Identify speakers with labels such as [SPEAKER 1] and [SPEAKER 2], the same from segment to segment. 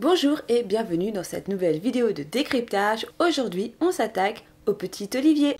[SPEAKER 1] Bonjour et bienvenue dans cette nouvelle vidéo de décryptage. Aujourd'hui, on s'attaque au Petit Olivier.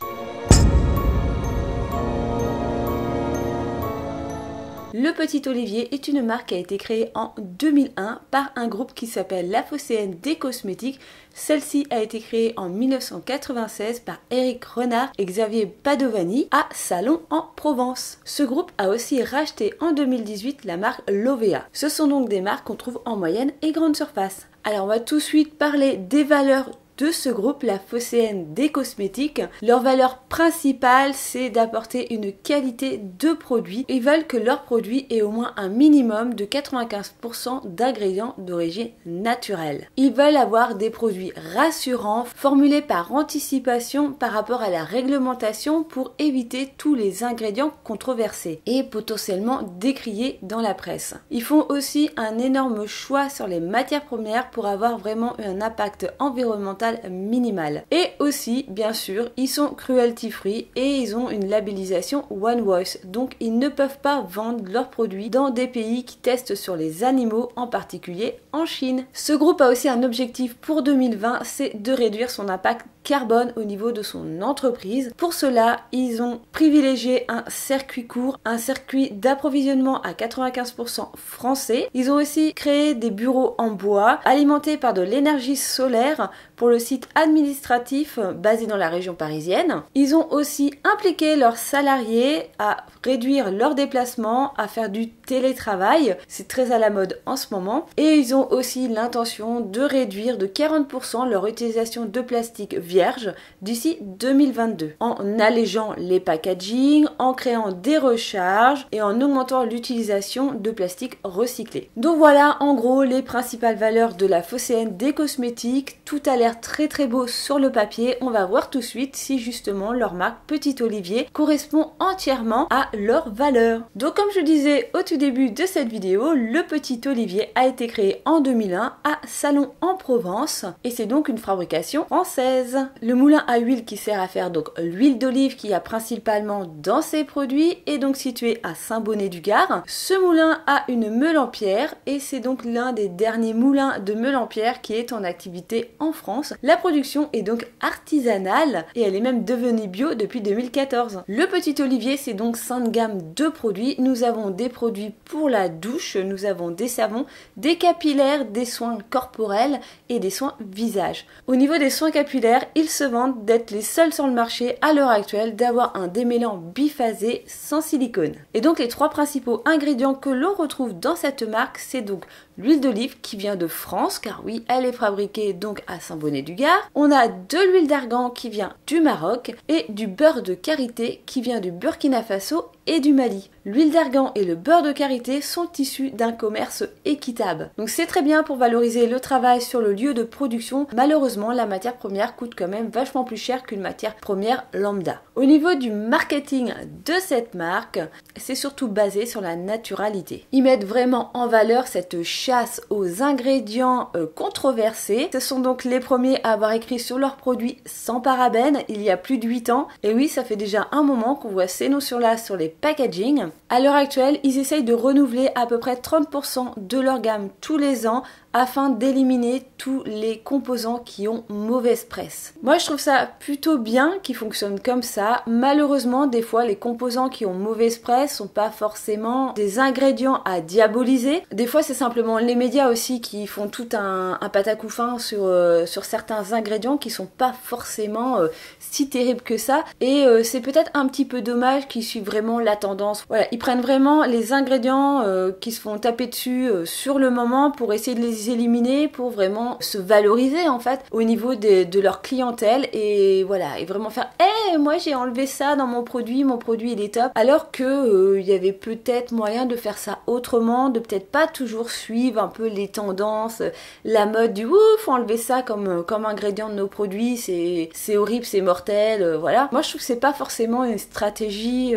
[SPEAKER 1] Le Petit Olivier est une marque qui a été créée en 2001 par un groupe qui s'appelle La Phocéenne des Cosmétiques. Celle-ci a été créée en 1996 par Éric Renard et Xavier Padovani à Salon en Provence. Ce groupe a aussi racheté en 2018 la marque Lovea. Ce sont donc des marques qu'on trouve en moyenne et grande surface. Alors on va tout de suite parler des valeurs de ce groupe, La Phocéenne des Cosmétiques. Leur valeur principale, c'est d'apporter une qualité de produit. Ils veulent que leur produit ait au moins un minimum de 95% d'ingrédients d'origine naturelle. Ils veulent avoir des produits rassurants, formulés par anticipation par rapport à la réglementation pour éviter tous les ingrédients controversés et potentiellement décriés dans la presse. Ils font aussi un énorme choix sur les matières premières pour avoir vraiment un impact environnemental minimal. Et aussi, bien sûr, ils sont cruelty free et ils ont une labellisation One Voice. Donc, ils ne peuvent pas vendre leurs produits dans des pays qui testent sur les animaux, en particulier en Chine. Ce groupe a aussi un objectif pour 2020, c'est de réduire son impact carbone au niveau de son entreprise. Pour cela, ils ont privilégié un circuit court, un circuit d'approvisionnement à 95% français. Ils ont aussi créé des bureaux en bois alimentés par de l'énergie solaire pour le site administratif basé dans la région parisienne. Ils ont aussi impliqué leurs salariés à réduire leurs déplacements, à faire du télétravail. C'est très à la mode en ce moment. Et ils ont aussi l'intention de réduire de 40% leur utilisation de plastique vierge d'ici 2022 en allégeant les packaging, en créant des recharges et en augmentant l'utilisation de plastique recyclé. Donc voilà en gros les principales valeurs de La Phocéenne des Cosmétiques. Tout a l'air très beau sur le papier. On va voir tout de suite si justement leur marque Petit Olivier correspond entièrement à leurs valeurs. Donc comme je disais au tout début de cette vidéo, le Petit Olivier a été créé en 2001 à Salon en Provence et c'est donc une fabrication française. Le moulin à huile qui sert à faire donc l'huile d'olive qu'il y a principalement dans ses produits est donc situé à Saint-Bonnet-du-Gard. Ce moulin a une meule en pierre et c'est donc l'un des derniers moulins de meule en pierre qui est en activité en France. La production est donc artisanale et elle est même devenue bio depuis 2014. Le Petit Olivier, c'est donc 5 gammes de produits. Nous avons des produits pour la douche, nous avons des savons, des capillaires, des soins corporels et des soins visage. Au niveau des soins capillaires, ils se vantent d'être les seuls sur le marché à l'heure actuelle d'avoir un démêlant biphasé sans silicone. Et donc les 3 principaux ingrédients que l'on retrouve dans cette marque, c'est donc l'huile d'olive qui vient de France, car oui, elle est fabriquée donc à Saint-Bonnet-du-Gard. On a de l'huile d'argan qui vient du Maroc et du beurre de karité qui vient du Burkina Faso et du Mali. L'huile d'argan et le beurre de karité sont issus d'un commerce équitable. Donc c'est très bien pour valoriser le travail sur le lieu de production. Malheureusement, la matière première coûte quand même vachement plus cher qu'une matière première lambda. Au niveau du marketing de cette marque, c'est surtout basé sur la naturalité. Ils mettent vraiment en valeur cette chasse aux ingrédients controversés. Ce sont donc les premiers à avoir écrit sur leurs produits sans parabènes il y a plus de 8 ans. Et oui, ça fait déjà un moment qu'on voit ces notions-là sur les packaging. À l'heure actuelle, ils essayent de renouveler à peu près 30% de leur gamme tous les ans afin d'éliminer tous les composants qui ont mauvaise presse. Moi, je trouve ça plutôt bien qu'ils fonctionnent comme ça. Malheureusement, des fois, les composants qui ont mauvaise presse sont pas forcément des ingrédients à diaboliser. Des fois, c'est simplement les médias aussi qui font tout un patacoufin sur certains ingrédients qui sont pas forcément si terribles que ça. Et c'est peut-être un petit peu dommage qu'ils suivent vraiment la tendance. Voilà, ils prennent vraiment les ingrédients qui se font taper dessus sur le moment pour essayer de les éliminer, pour vraiment se valoriser en fait au niveau de leur clientèle et voilà, et vraiment faire moi j'ai enlevé ça dans mon produit il est top, alors que il y avait peut-être moyen de faire ça autrement, de peut-être pas toujours suivre un peu les tendances, la mode du faut enlever ça comme ingrédient de nos produits, c'est horrible, c'est mortel, voilà. Moi je trouve que c'est pas forcément une stratégie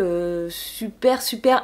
[SPEAKER 1] super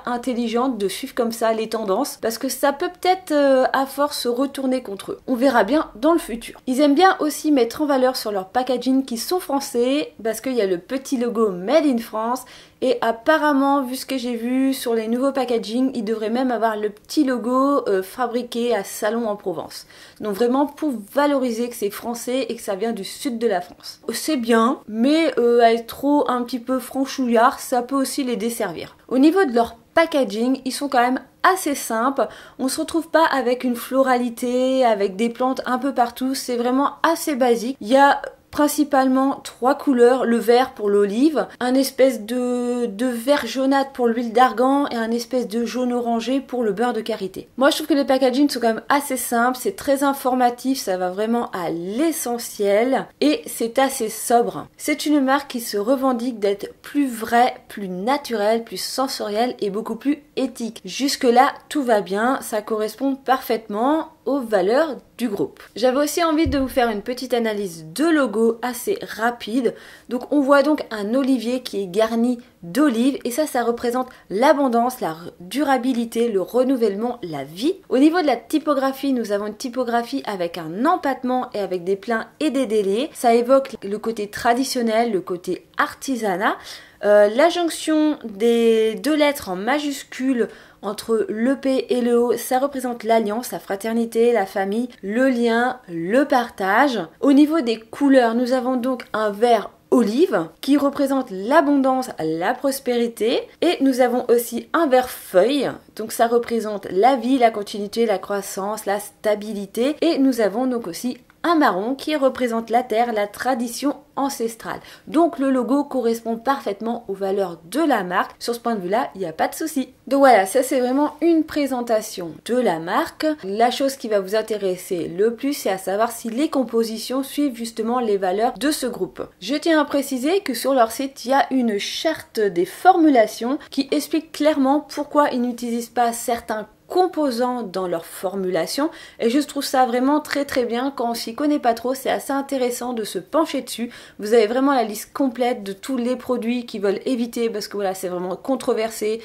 [SPEAKER 1] intelligente de suivre comme ça les tendances, parce que ça peut peut-être à force retourner retourner contre eux. On verra bien dans le futur. Ils aiment bien aussi mettre en valeur sur leur packaging qu'ils sont français parce qu'il y a le petit logo Made in France et apparemment, vu ce que j'ai vu sur les nouveaux packaging, ils devraient même avoir le petit logo fabriqué à Salon en Provence. Donc vraiment pour valoriser que c'est français et que ça vient du sud de la France. C'est bien, mais être trop un petit peu franchouillard, ça peut aussi les desservir. Au niveau de leur packaging, ils sont quand même assez simples. On se retrouve pas avec une floralité, avec des plantes un peu partout. C'est vraiment assez basique. Il y a principalement 3 couleurs, le vert pour l'olive, un espèce de vert jaunâtre pour l'huile d'argan et un espèce de jaune orangé pour le beurre de karité. Moi je trouve que les packaging sont quand même assez simples, c'est très informatif, ça va vraiment à l'essentiel et c'est assez sobre. C'est une marque qui se revendique d'être plus vraie, plus naturelle, plus sensorielle et beaucoup plus éthique. Jusque là tout va bien, ça correspond parfaitement aux valeurs du groupe. J'avais aussi envie de vous faire une petite analyse de logo assez rapide. Donc on voit donc un olivier qui est garni d'olives et ça représente l'abondance, la durabilité, le renouvellement, la vie. Au niveau de la typographie, nous avons une typographie avec un empattement et avec des pleins et des déliés. Ça évoque le côté traditionnel, le côté artisanat. La jonction des 2 lettres en majuscules entre le P et le O, ça représente l'alliance, la fraternité, la famille, le lien, le partage. Au niveau des couleurs, nous avons donc un vert olive qui représente l'abondance, la prospérité et nous avons aussi un vert feuille, donc ça représente la vie, la continuité, la croissance, la stabilité et nous avons donc aussi un marron qui représente la terre, la tradition ancestrale. Donc le logo correspond parfaitement aux valeurs de la marque. Sur ce point de vue-là, il n'y a pas de souci. Donc voilà, ça c'est vraiment une présentation de la marque. La chose qui va vous intéresser le plus, c'est à savoir si les compositions suivent justement les valeurs de ce groupe. Je tiens à préciser que sur leur site, il y a une charte des formulations qui explique clairement pourquoi ils n'utilisent pas certains composants dans leur formulation et je trouve ça vraiment très bien. Quand on s'y connaît pas trop, c'est assez intéressant de se pencher dessus. Vous avez vraiment la liste complète de tous les produits qu'ils veulent éviter parce que voilà, c'est vraiment controversé.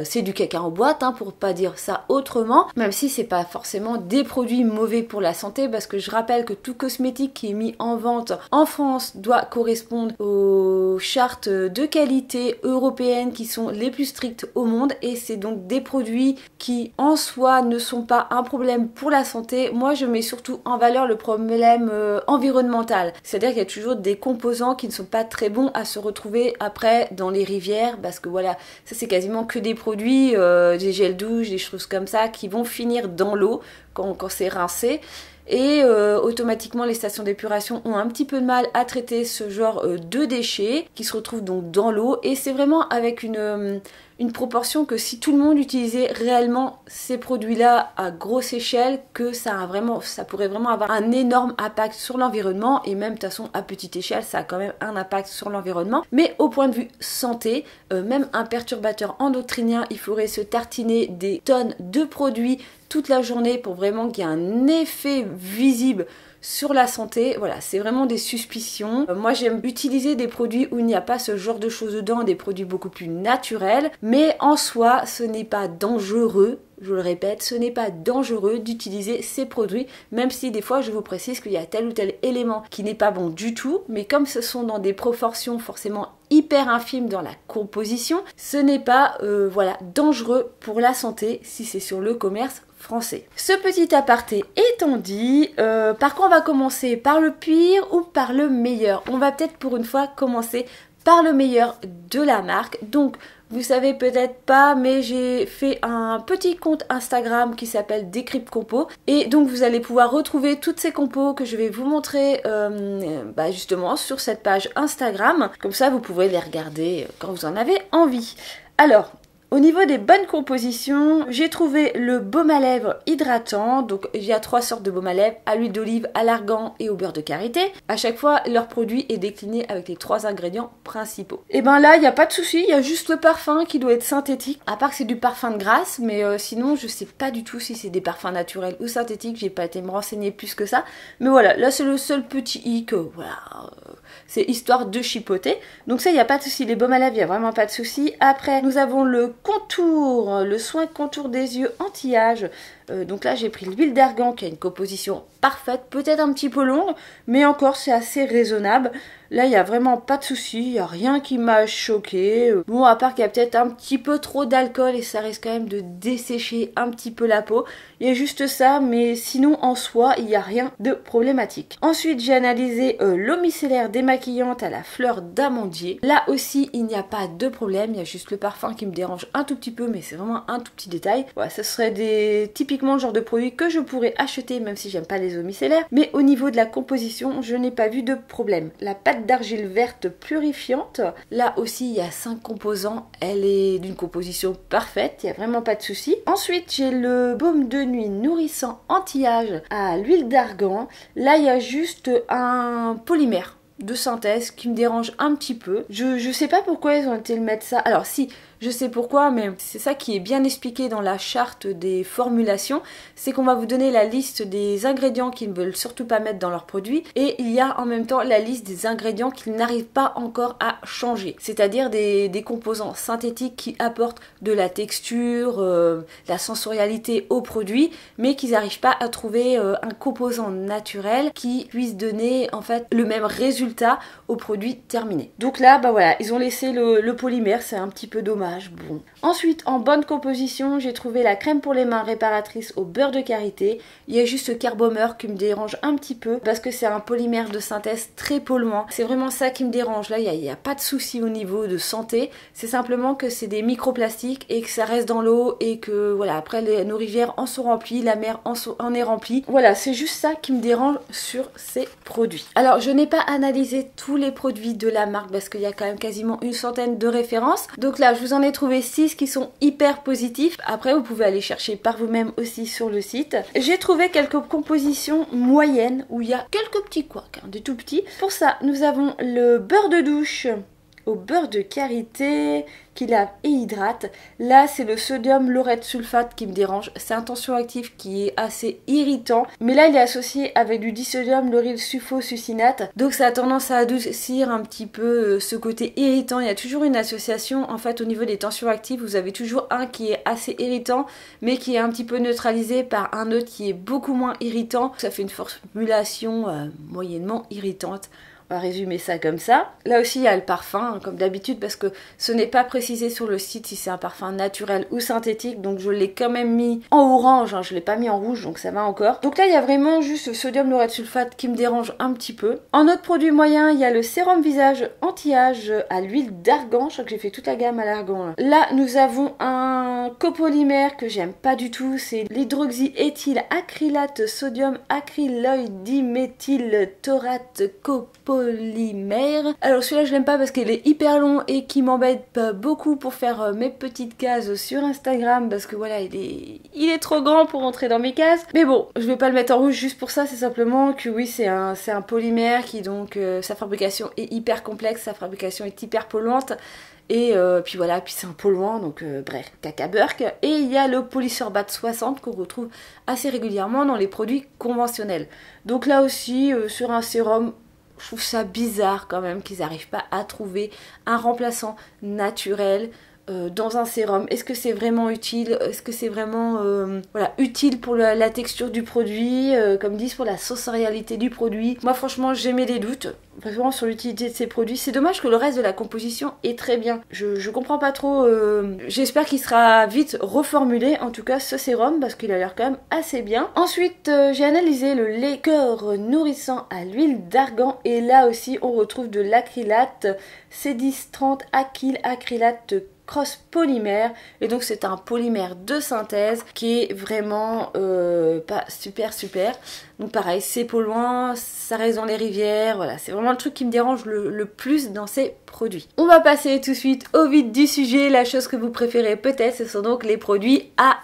[SPEAKER 1] C'est du caca en boîte hein, pour pas dire ça autrement, même si c'est pas forcément des produits mauvais pour la santé parce que je rappelle que tout cosmétique qui est mis en vente en France doit correspondre aux chartes de qualité européennes qui sont les plus strictes au monde et c'est donc des produits qui en soi ne sont pas un problème pour la santé. Moi je mets surtout en valeur le problème environnemental, c'est-à-dire qu'il y a toujours des composants qui ne sont pas très bons à se retrouver après dans les rivières parce que voilà, ça c'est quasiment que des produits, des gels douche, des choses comme ça qui vont finir dans l'eau quand c'est rincé. Et automatiquement les stations d'épuration ont un petit peu de mal à traiter ce genre de déchets qui se retrouvent donc dans l'eau et c'est vraiment avec une proportion que si tout le monde utilisait réellement ces produits-là à grosse échelle, que ça pourrait vraiment avoir un énorme impact sur l'environnement et même de toute façon à petite échelle ça a quand même un impact sur l'environnement. Mais au point de vue santé, même un perturbateur endocrinien, il faudrait se tartiner des tonnes de produits toute la journée pour vraiment qu'il y ait un effet visible sur la santé. Voilà, c'est vraiment des suspicions. Moi j'aime utiliser des produits où il n'y a pas ce genre de choses dedans, des produits beaucoup plus naturels, mais en soi ce n'est pas dangereux. Je le répète, ce n'est pas dangereux d'utiliser ces produits, même si des fois je vous précise qu'il y a tel ou tel élément qui n'est pas bon du tout, mais comme ce sont dans des proportions forcément hyper infimes dans la composition, ce n'est pas dangereux pour la santé si c'est sur le commerce français. Ce petit aparté étant dit, par quoi on va commencer? Par le pire ou par le meilleur? On va peut-être pour une fois commencer par le meilleur de la marque. Donc vous savez peut-être pas, mais j'ai fait un petit compte Instagram qui s'appelle Décrypte Compo et donc vous allez pouvoir retrouver toutes ces compos que je vais vous montrer justement sur cette page Instagram. Comme ça vous pourrez les regarder quand vous en avez envie. Alors, au niveau des bonnes compositions, j'ai trouvé le baume à lèvres hydratant. Donc il y a 3 sortes de baume à lèvres, à l'huile d'olive, à l'argan et au beurre de karité. À chaque fois, leur produit est décliné avec les 3 ingrédients principaux. Et ben là, il n'y a pas de souci, il y a juste le parfum qui doit être synthétique. À part que c'est du parfum de grasse, mais sinon je sais pas du tout si c'est des parfums naturels ou synthétiques. J'ai pas été me renseigner plus que ça. Mais voilà, là c'est le seul petit hic, c'est histoire de chipoter. Donc ça, il n'y a pas de souci. Les baumes à lèvres, il n'y a vraiment pas de souci. Après, nous avons le contour, le soin contour des yeux anti-âge Donc là j'ai pris l'huile d'argan qui a une composition parfaite, peut-être un petit peu longue, mais encore c'est assez raisonnable. Là, il n'y a vraiment pas de souci, il n'y a rien qui m'a choqué. Bon, à part qu'il y a peut-être un petit peu trop d'alcool et ça risque quand même de dessécher un petit peu la peau. Il y a juste ça, mais sinon en soi, il n'y a rien de problématique. Ensuite, j'ai analysé l'eau micellaire démaquillante à la fleur d'amandier. Là aussi, il n'y a pas de problème, il y a juste le parfum qui me dérange un tout petit peu, mais c'est vraiment un tout petit détail. Voilà, ce serait typiquement le genre de produit que je pourrais acheter, même si j'aime pas les eaux micellaires. Mais au niveau de la composition, je n'ai pas vu de problème. La pâte d'argile verte purifiante, là aussi il y a 5 composants, elle est d'une composition parfaite, il n'y a vraiment pas de souci. Ensuite j'ai le baume de nuit nourrissant anti-âge à l'huile d'argan. Là il y a juste un polymère de synthèse qui me dérange un petit peu. Je sais pas pourquoi ils ont été le mettre ça. Alors si, je sais pourquoi, mais c'est ça qui est bien expliqué dans la charte des formulations, c'est qu'on va vous donner la liste des ingrédients qu'ils ne veulent surtout pas mettre dans leurs produits, et il y a en même temps la liste des ingrédients qu'ils n'arrivent pas encore à changer, c'est-à-dire des composants synthétiques qui apportent de la texture, la sensorialité au produit, mais qu'ils n'arrivent pas à trouver un composant naturel qui puisse donner en fait le même résultat au produit terminé. Donc là, bah voilà, ils ont laissé le polymère, c'est un petit peu dommage. Bon. Ensuite, en bonne composition, j'ai trouvé la crème pour les mains réparatrice au beurre de karité. Il y a juste ce carbomeur qui me dérange un petit peu parce que c'est un polymère de synthèse très polluant. C'est vraiment ça qui me dérange. Là, il n'y a pas de souci au niveau de santé. C'est simplement que c'est des microplastiques et que ça reste dans l'eau et que voilà, après nos rivières en sont remplies, la mer en est remplie. Voilà, c'est juste ça qui me dérange sur ces produits. Alors, je n'ai pas analysé tous les produits de la marque parce qu'il y a quand même quasiment une centaine de références. Donc là, je vous en ai trouvé 6 qui sont hyper positifs. Après, vous pouvez aller chercher par vous-même aussi sur le site. J'ai trouvé quelques compositions moyennes où il y a quelques petits couacs, des tout petits. Pour ça, nous avons le beurre de douche au beurre de karité qui lave et hydrate. Là, c'est le sodium laureth sulfate qui me dérange. C'est un tensioactif qui est assez irritant. Mais là, il est associé avec du disodium lauryl sulfosuccinate. Donc, ça a tendance à adoucir un petit peu ce côté irritant. Il y a toujours une association. En fait, au niveau des tensioactifs, vous avez toujours un qui est assez irritant, mais qui est un petit peu neutralisé par un autre qui est beaucoup moins irritant. Ça fait une formulation moyennement irritante. On va résumer ça comme ça. Là aussi, il y a le parfum, comme d'habitude, parce que ce n'est pas précisé sur le site si c'est un parfum naturel ou synthétique. Donc, je l'ai quand même mis en orange. Je ne l'ai pas mis en rouge, donc ça va encore. Donc là, il y a vraiment juste le sodium laureth sulfate qui me dérange un petit peu. En autre produit moyen, il y a le sérum visage anti-âge à l'huile d'argan. Je crois que j'ai fait toute la gamme à l'argan. Là, nous avons un copolymère que j'aime pas du tout. C'est l'hydroxyéthyle acrylate sodium acryloïde diméthyle taurate copolymère. Alors celui-là je l'aime pas parce qu'il est hyper long et qui m'embête pas beaucoup pour faire mes petites cases sur Instagram parce que voilà il est trop grand pour rentrer dans mes cases. Mais bon, je vais pas le mettre en rouge juste pour ça, c'est simplement que oui c'est un polymère qui donc sa fabrication est hyper complexe, sa fabrication est hyper polluante. Et puis voilà, puis c'est un polluant, donc bref, caca burk. Et il y a le polysorbate 60 qu'on retrouve assez régulièrement dans les produits conventionnels. Donc là aussi, sur un sérum, je trouve ça bizarre quand même qu'ils n'arrivent pas à trouver un remplaçant naturel dans un sérum. Est-ce que c'est vraiment utile? Est-ce que c'est vraiment utile pour la texture du produit, comme disent pour la sensorialité du produit? Moi franchement j'ai mes des doutes vraiment sur l'utilité de ces produits. C'est dommage que le reste de la composition est très bien. Je comprends pas trop. J'espère qu'il sera vite reformulé, en tout cas ce sérum, parce qu'il a l'air quand même assez bien. Ensuite, j'ai analysé le lait corps nourrissant à l'huile d'argan. Et là aussi, on retrouve de l'acrylate, C1030 acrylate cross polymère, et donc c'est un polymère de synthèse qui est vraiment pas super. Donc pareil, c'est polluant, ça reste dans les rivières, voilà, c'est vraiment le truc qui me dérange le plus dans ces produits. On va passer tout de suite au vif du sujet. La chose que vous préférez peut-être, ce sont donc les produits à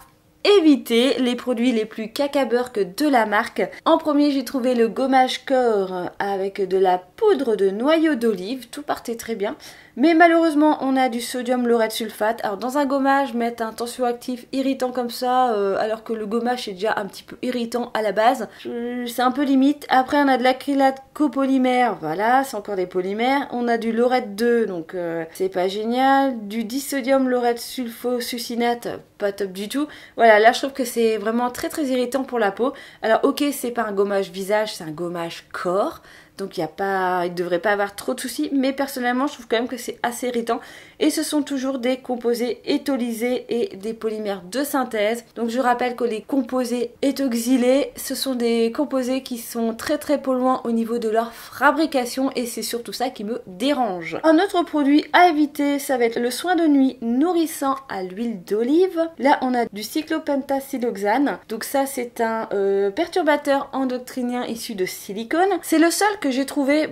[SPEAKER 1] éviter, les produits les plus caca-burk de la marque. En premier, j'ai trouvé le gommage corps avec de la poudre de noyau d'olive, tout partait très bien. Mais malheureusement, on a du sodium laureth sulfate. Alors dans un gommage, mettre un tensioactif irritant comme ça, alors que le gommage est déjà un petit peu irritant à la base, c'est un peu limite. Après, on a de l'acrylate copolymère, voilà, c'est encore des polymères. On a du laureth 2, donc c'est pas génial. Du disodium laureth sulfosuccinate, pas top du tout. Voilà, voilà, là je trouve que c'est vraiment très très irritant pour la peau. Alors ok, c'est pas un gommage visage, c'est un gommage corps. Donc il ne devrait pas avoir trop de soucis, mais personnellement je trouve quand même que c'est assez irritant. Et ce sont toujours des composés étolysés et des polymères de synthèse. Donc je rappelle que les composés étoxylés, ce sont des composés qui sont très très polluants au niveau de leur fabrication et c'est surtout ça qui me dérange. Un autre produit à éviter, ça va être le soin de nuit nourrissant à l'huile d'olive. Là on a du cyclopentasiloxane. Donc ça c'est un perturbateur endocrinien issu de silicone. C'est le seul que j'ai trouvé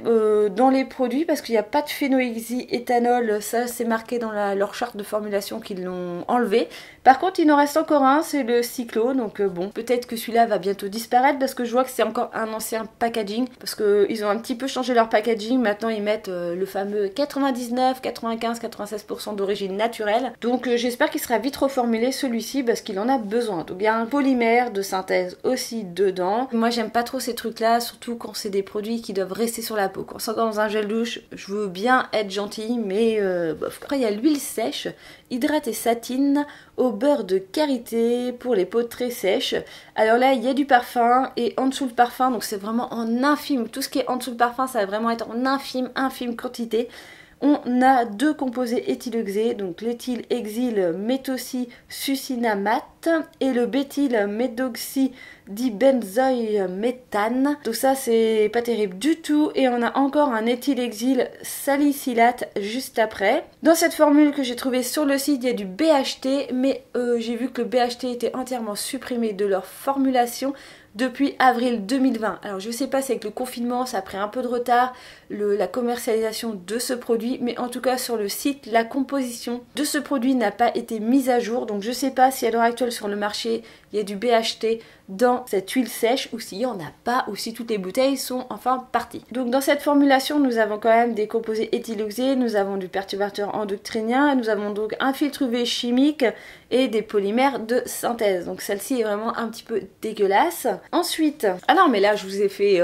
[SPEAKER 1] dans les produits parce qu'il n'y a pas de phénoxyéthanol, ça c'est marqué dans leur charte de formulation qu'ils l'ont enlevé. Par contre il en reste encore un, c'est le cyclo, donc bon, peut-être que celui-là va bientôt disparaître parce que je vois que c'est encore un ancien packaging, parce qu'ils ont un petit peu changé leur packaging, maintenant ils mettent le fameux 99, 95, 96% d'origine naturelle, donc j'espère qu'il sera vite reformulé celui-ci parce qu'il en a besoin. Donc il y a un polymère de synthèse aussi dedans. Moi j'aime pas trop ces trucs là, surtout quand c'est des produits qui doivent rester sur la peau. Quand c'est encore dans un gel douche, je veux bien être gentille, mais bof. Après il y a l'huile sèche, hydrate et satine au beurre de karité pour les peaux très sèches. Alors là il y a du parfum et en dessous le parfum, donc c'est vraiment en infime, tout ce qui est en dessous le parfum ça va vraiment être en infime quantité. On a deux composés éthyloxés, donc l'éthylhexyl méthoxysuccinamate et le béthylméthoxydibenzoylméthane. Donc ça c'est pas terrible du tout et on a encore un éthylhexyl salicylate juste après. Dans cette formule que j'ai trouvée sur le site, il y a du BHT, mais j'ai vu que le BHT était entièrement supprimé de leur formulation depuis avril 2020. Alors je sais pas si avec le confinement ça a pris un peu de retard la commercialisation de ce produit, mais en tout cas sur le site la composition de ce produit n'a pas été mise à jour, donc je sais pas si à l'heure actuelle sur le marché il y a du BHT dans cette huile sèche ou s'il n'y en a pas ou si toutes les bouteilles sont enfin parties. Donc dans cette formulation nous avons quand même des composés éthyloxés, nous avons du perturbateur endocrinien, nous avons donc un filtre UV chimique et des polymères de synthèse. Donc celle-ci est vraiment un petit peu dégueulasse. Ensuite, ah non mais là je vous ai fait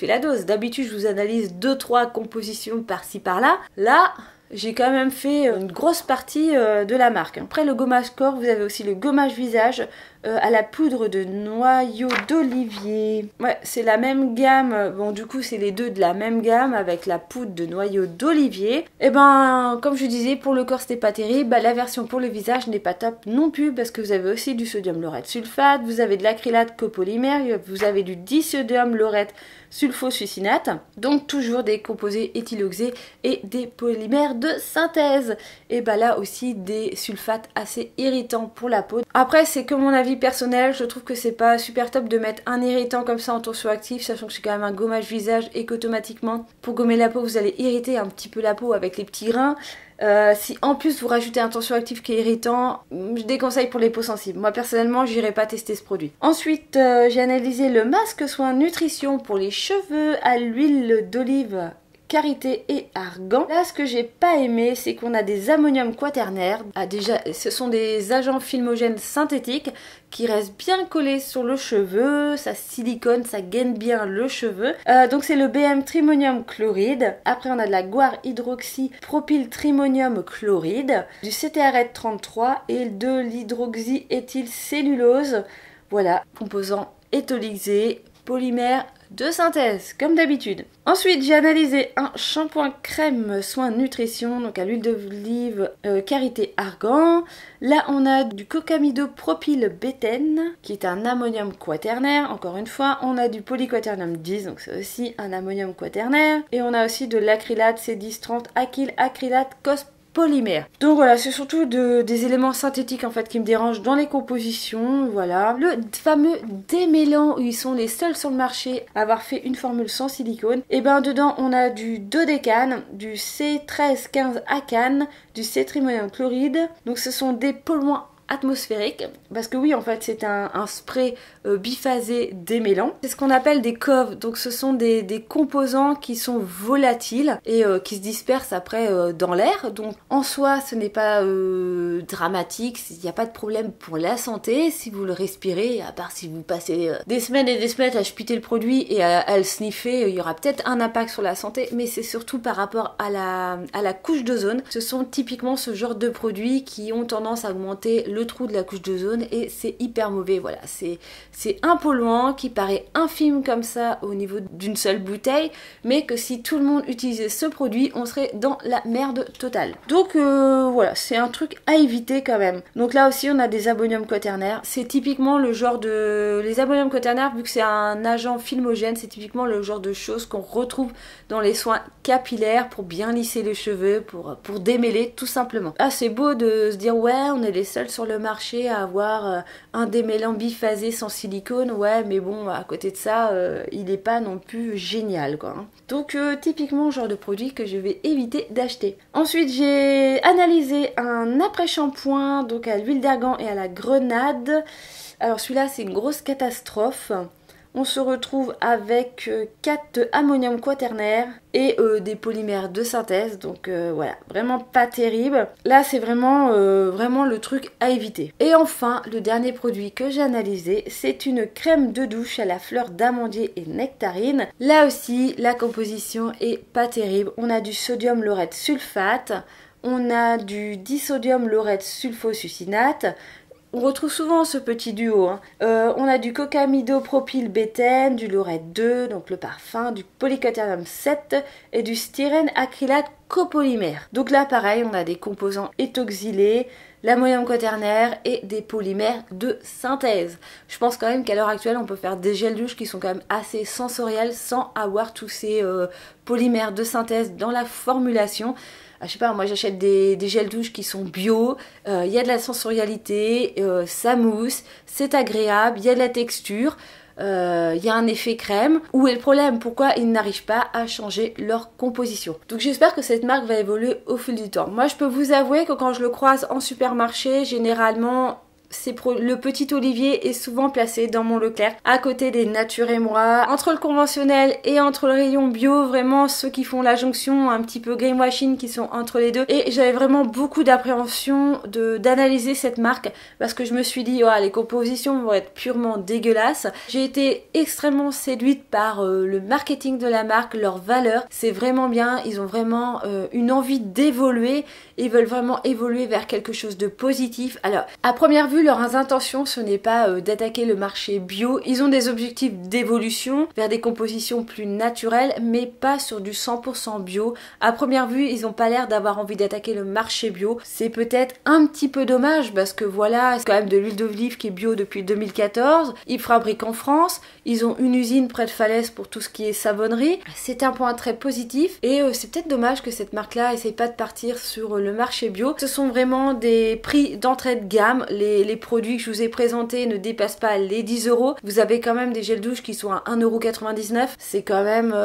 [SPEAKER 1] la dose. D'habitude je vous analyse 2-3 compositions par-ci par-là. Là j'ai quand même fait une grosse partie de la marque. Après le gommage corps, vous avez aussi le gommage visage à la poudre de noyau d'olivier. Ouais, c'est la même gamme. Bon, du coup, c'est les deux de la même gamme avec la poudre de noyau d'olivier. Et ben, comme je disais, pour le corps, c'était pas terrible. Bah, la version pour le visage n'est pas top non plus parce que vous avez aussi du sodium laureth sulfate, vous avez de l'acrylate copolymère, vous avez du disodium laureth sulfosuccinate. Donc, toujours des composés éthyloxés et des polymères de synthèse. Et bah là aussi, des sulfates assez irritants pour la peau. Après, c'est que mon avis personnel, je trouve que c'est pas super top de mettre un irritant comme ça en tensioactif, sachant que c'est quand même un gommage visage et qu'automatiquement pour gommer la peau vous allez irriter un petit peu la peau avec les petits grains. Si en plus vous rajoutez un tensioactif qui est irritant, je déconseille pour les peaux sensibles. Moi personnellement j'irai pas tester ce produit. Ensuite j'ai analysé le masque soin nutrition pour les cheveux à l'huile d'olive, karité et argan. Là ce que j'ai pas aimé c'est qu'on a des ammonium quaternaire. Ah, déjà ce sont des agents filmogènes synthétiques qui restent bien collés sur le cheveu, ça silicone, ça gaine bien le cheveu. Donc c'est le BM trimonium chloride. Après on a de la guar hydroxypropyltrimonium chloride, du CTRL 33 et de l'hydroxyéthylcellulose. Voilà, composants étolysés, polymères de synthèse, comme d'habitude. Ensuite, j'ai analysé un shampoing crème soin nutrition, donc à l'huile d'olive, karité argan. Là, on a du cocamidopropylbétène, qui est un ammonium quaternaire. Encore une fois, on a du polyquaternium 10, donc c'est aussi un ammonium quaternaire. Et on a aussi de l'acrylate C1030 acrylate polymère. Donc voilà, c'est surtout des éléments synthétiques en fait qui me dérangent dans les compositions, voilà. Le fameux démêlant où ils sont les seuls sur le marché à avoir fait une formule sans silicone. Et ben dedans on a du dodécane, du C1315-acane, du C-trimonium chloride. Donc ce sont des polluants atmosphérique, parce que oui en fait c'est un spray biphasé démêlant. C'est ce qu'on appelle des COV, donc ce sont des composants qui sont volatiles et qui se dispersent après dans l'air, donc en soi ce n'est pas dramatique, il n'y a pas de problème pour la santé si vous le respirez, à part si vous passez des semaines et des semaines à chuter le produit et à le sniffer, il y aura peut-être un impact sur la santé, mais c'est surtout par rapport à la couche d'ozone. Ce sont typiquement ce genre de produits qui ont tendance à augmenter le trou de la couche d'ozone et c'est hyper mauvais. Voilà, c'est un polluant qui paraît infime comme ça au niveau d'une seule bouteille, mais que si tout le monde utilisait ce produit, on serait dans la merde totale. Donc voilà, c'est un truc à éviter quand même. Donc là aussi on a des ammonium quaternaire. C'est typiquement le genre de... Les ammonium quaternaire, vu que c'est un agent filmogène, c'est typiquement le genre de choses qu'on retrouve dans les soins capillaires pour bien lisser les cheveux, pour démêler tout simplement. Ah, c'est beau de se dire ouais, on est les seuls sur le marché à avoir un démêlant biphasé sans silicone, ouais, mais bon, à côté de ça, il n'est pas non plus génial quoi. Donc typiquement genre de produit que je vais éviter d'acheter. Ensuite j'ai analysé un après-shampoing donc à l'huile d'argan et à la grenade. Alors celui-là c'est une grosse catastrophe. On se retrouve avec 4 ammonium quaternaire et des polymères de synthèse. Donc voilà, vraiment pas terrible. Là, c'est vraiment le truc à éviter. Et enfin, le dernier produit que j'ai analysé, c'est une crème de douche à la fleur d'amandier et nectarine. Là aussi, la composition est pas terrible. On a du sodium laureth sulfate, on a du disodium laureth sulfosuccinate. On retrouve souvent ce petit duo. On a du cocamidopropylbétène, du laureth 2, donc le parfum, du polyquaternium 7 et du styrène acrylate copolymère. Donc là, pareil, on a des composants éthoxylés, l'ammonium quaternaire et des polymères de synthèse. Je pense quand même qu'à l'heure actuelle, on peut faire des gels douche qui sont quand même assez sensoriels sans avoir tous ces polymères de synthèse dans la formulation. Je sais pas, moi j'achète des gels douche qui sont bio, il y a de la sensorialité, ça mousse, c'est agréable, il y a de la texture, il y a un effet crème. Où est le problème? Pourquoi ils n'arrivent pas à changer leur composition? Donc j'espère que cette marque va évoluer au fil du temps. Moi je peux vous avouer que quand je le croise en supermarché, généralement... Le petit Olivier est souvent placé dans mon Leclerc, à côté des Nature et Moi. Entre le conventionnel et entre le rayon bio, vraiment ceux qui font la jonction un petit peu greenwashing qui sont entre les deux. Et j'avais vraiment beaucoup d'appréhension d'analyser cette marque parce que je me suis dit, oh, les compositions vont être purement dégueulasses. J'ai été extrêmement séduite par le marketing de la marque, leur valeur. C'est vraiment bien, ils ont vraiment une envie d'évoluer. Ils veulent vraiment évoluer vers quelque chose de positif. Alors, à première vue, leurs intentions, ce n'est pas d'attaquer le marché bio. Ils ont des objectifs d'évolution vers des compositions plus naturelles, mais pas sur du 100% bio. À première vue, ils n'ont pas l'air d'avoir envie d'attaquer le marché bio. C'est peut-être un petit peu dommage parce que voilà, c'est quand même de l'huile d'olive qui est bio depuis 2014. Ils fabriquent en France. Ils ont une usine près de Falaise pour tout ce qui est savonnerie. C'est un point très positif et c'est peut-être dommage que cette marque-là essaye pas de partir sur le marché bio. Ce sont vraiment des prix d'entrée de gamme. Les produits que je vous ai présentés ne dépassent pas les 10 €. Vous avez quand même des gels douche qui sont à 1,99 €. C'est quand même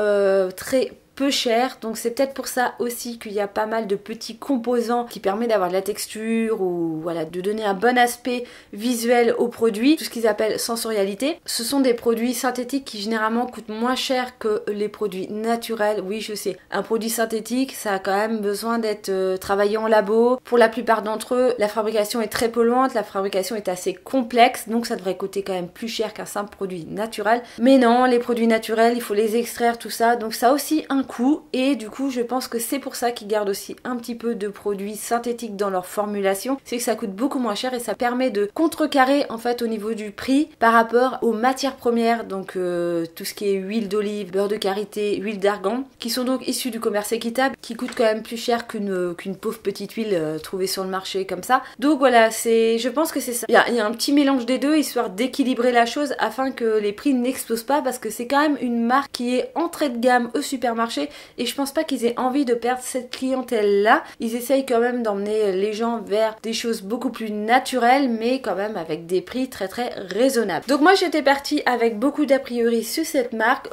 [SPEAKER 1] très peu cher, donc c'est peut-être pour ça aussi qu'il y a pas mal de petits composants qui permettent d'avoir de la texture ou voilà, de donner un bon aspect visuel au produit, tout ce qu'ils appellent sensorialité. Ce sont des produits synthétiques qui généralement coûtent moins cher que les produits naturels. Oui, je sais, un produit synthétique, ça a quand même besoin d'être travaillé en labo. Pour la plupart d'entre eux, la fabrication est très polluante, la fabrication est assez complexe, donc ça devrait coûter quand même plus cher qu'un simple produit naturel. Mais non, les produits naturels, il faut les extraire, tout ça, donc ça a aussi un coût et du coup je pense que c'est pour ça qu'ils gardent aussi un petit peu de produits synthétiques dans leur formulation, c'est que ça coûte beaucoup moins cher et ça permet de contrecarrer en fait au niveau du prix par rapport aux matières premières, donc tout ce qui est huile d'olive, beurre de karité, huile d'argan, qui sont donc issus du commerce équitable, qui coûtent quand même plus cher qu'une pauvre petite huile trouvée sur le marché comme ça. Donc voilà, je pense que c'est ça. Il y a un petit mélange des deux histoire d'équilibrer la chose afin que les prix n'explosent pas parce que c'est quand même une marque qui est entrée de gamme au supermarché et je pense pas qu'ils aient envie de perdre cette clientèle là. Ils essayent quand même d'emmener les gens vers des choses beaucoup plus naturelles mais quand même avec des prix très très raisonnables. Donc moi j'étais partie avec beaucoup d'a priori sur cette marque.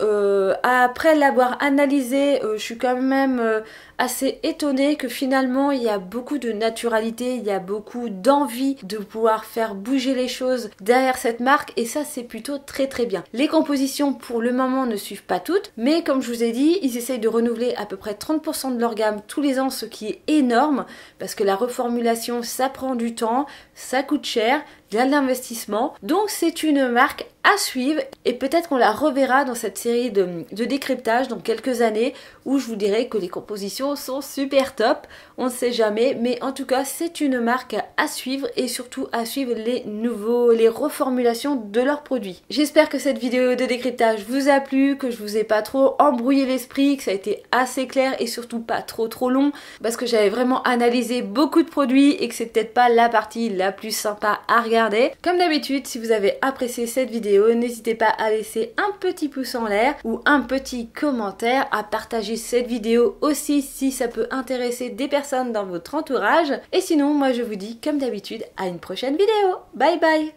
[SPEAKER 1] Après l'avoir analysée, je suis quand même assez étonnée que finalement il y a beaucoup de naturalité, il y a beaucoup d'envie de pouvoir faire bouger les choses derrière cette marque et ça c'est plutôt très très bien. Les compositions pour le moment ne suivent pas toutes, mais comme je vous ai dit, ils essayent de renouveler à peu près 30% de leur gamme tous les ans, ce qui est énorme parce que la reformulation ça prend du temps, ça coûte cher, de l'investissement. Donc c'est une marque à suivre et peut-être qu'on la reverra dans cette série de décryptage dans quelques années où je vous dirai que les compositions sont super top. On ne sait jamais, mais en tout cas c'est une marque à suivre et surtout à suivre les reformulations de leurs produits. J'espère que cette vidéo de décryptage vous a plu, que je vous ai pas trop embrouillé l'esprit, que ça a été assez clair et surtout pas trop long parce que j'avais vraiment analysé beaucoup de produits et que c'est peut-être pas la partie la plus sympa à regarder. Comme d'habitude, si vous avez apprécié cette vidéo, n'hésitez pas à laisser un petit pouce en l'air ou un petit commentaire, à partager cette vidéo aussi si ça peut intéresser des personnes dans votre entourage. Et sinon, moi je vous dis comme d'habitude à une prochaine vidéo. Bye bye.